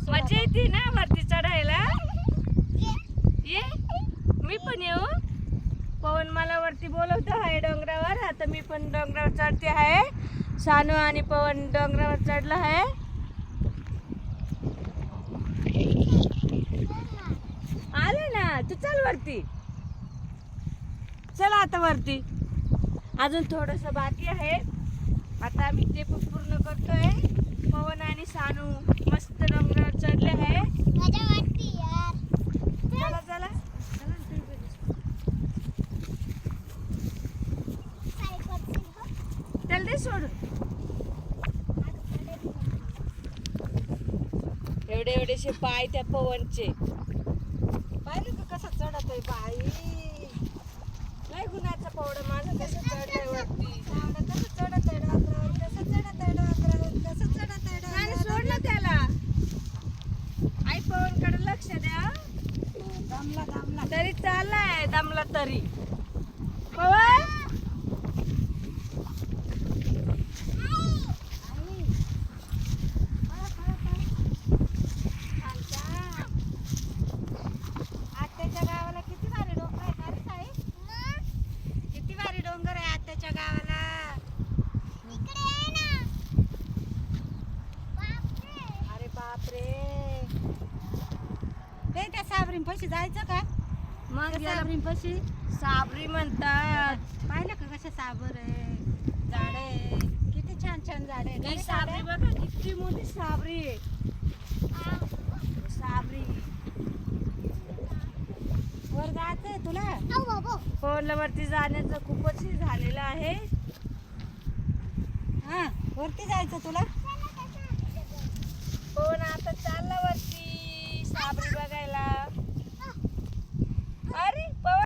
मजा येते ना वरती चढायला. ये मी पण येऊ. पवन मला वरती बोलवतो आहे डोंगरावर. आता मी पण डोंगरावर चढते आहे. सानू आणि पवन डोंगरावर चढला आहे. आले ना तू चल वरती. चला आता वरती. अजून थोडस बाकी आहे. आता आम्ही ते पण पूर्ण करतोय. पवन आणि सानू मस्त डोंगरावर चढले आहे. मजा वाटते यार. चला चला चल दे सोडून. एवढे एवढेशे पाय त्या पवनचे. पाहिलं का कसा चढत आहे बाई. नाही गुणाचा पवड माझं कसं चढलंय वरती. कसं चढत आहे डोंगरावर. कसं चढत आहे डोंगरावर. कसं चढत आहे डोंगरावर. सोड ना त्याला. आई पवनकडे लक्ष द्या. दमला दमला. तरी चाललाय दमला तरी. पवन आत्याच्या गावाला किती भारी डोंगर आहे ना रे साई. किती भारी डोंगर आहे आत्याच्या गावाला. इकडे आहे ना. अरे बापरे. हे त्या साबरीन पशी जायचं का. मग साबरीन पशी साबरी म्हणतात. पाहिलं का कशा साबर आहे. झाड आहे किती छान छान झाड आहे. ही साबरी बघा किती मोठी साबरी आहे. साबरी. वर जायचंय तुला. पवनला वरती जाण्याचं खूपच हे झालेलं आहे. हा वरती जायचं तुला.